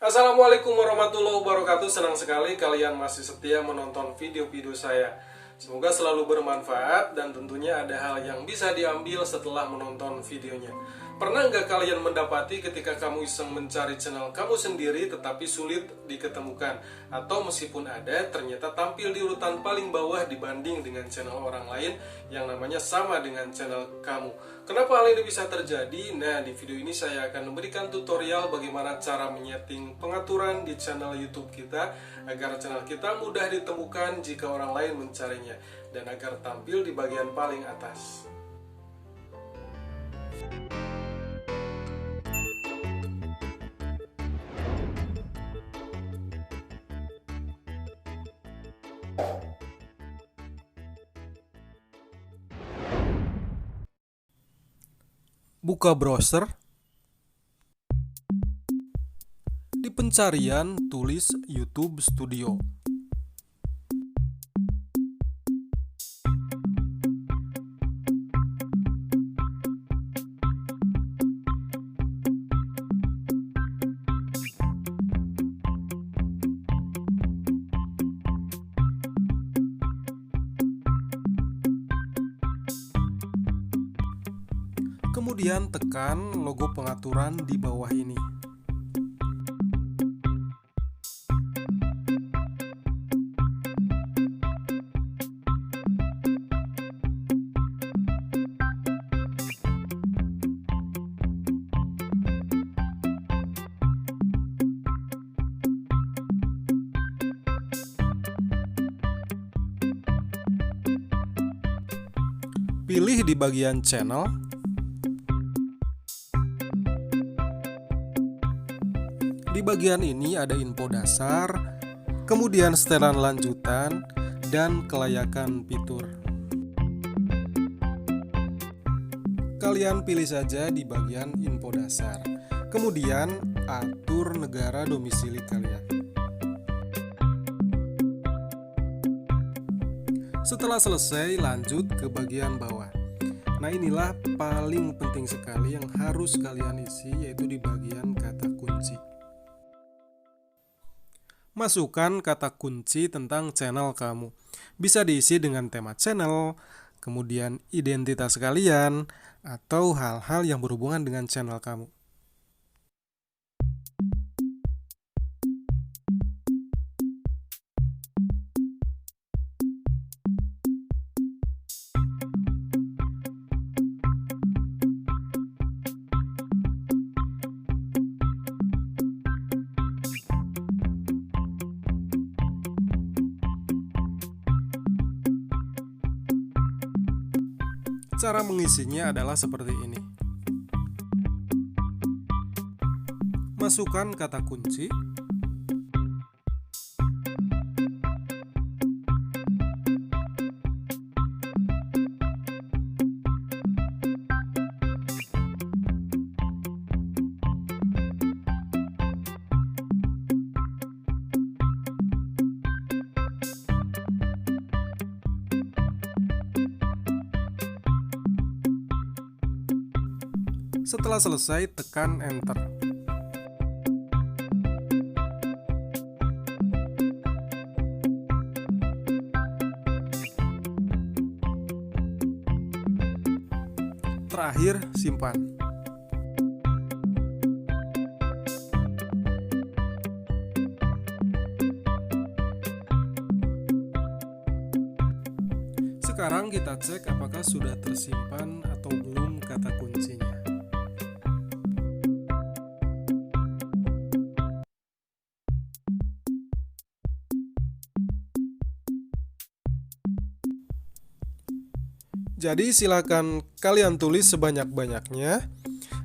Assalamualaikum warahmatullahi wabarakatuh. Senang sekali kalian masih setia menonton video-video saya. Semoga selalu bermanfaat dan tentunya ada hal yang bisa diambil setelah menonton videonya. Pernah nggak kalian mendapati ketika kamu iseng mencari channel kamu sendiri tetapi sulit diketemukan? Atau meskipun ada, ternyata tampil di urutan paling bawah dibanding dengan channel orang lain yang namanya sama dengan channel kamu. Kenapa hal ini bisa terjadi? Nah, di video ini saya akan memberikan tutorial bagaimana cara menyeting pengaturan di channel YouTube kita agar channel kita mudah ditemukan jika orang lain mencarinya dan agar tampil di bagian paling atas. Buka browser. Di pencarian tulis YouTube Studio. Kemudian tekan logo pengaturan di bawah ini. Pilih di bagian channel. Di bagian ini ada info dasar, kemudian setelan lanjutan, dan kelayakan fitur. Kalian pilih saja di bagian info dasar. Kemudian atur negara domisili kalian. Setelah selesai, lanjut ke bagian bawah. Nah, inilah paling penting sekali yang harus kalian isi, yaitu di bagian kata kunci. Masukkan kata kunci tentang channel kamu. Bisa diisi dengan tema channel, kemudian identitas kalian, atau hal-hal yang berhubungan dengan channel kamu. Cara mengisinya adalah seperti ini. Masukkan kata kunci. Setelah selesai, tekan enter. Terakhir, simpan. Sekarang kita cek apakah sudah tersimpan atau belum kata kuncinya. Jadi silakan kalian tulis sebanyak-banyaknya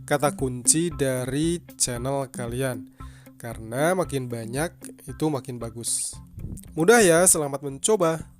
kata kunci dari channel kalian, karena makin banyak itu makin bagus. Mudah ya, selamat mencoba.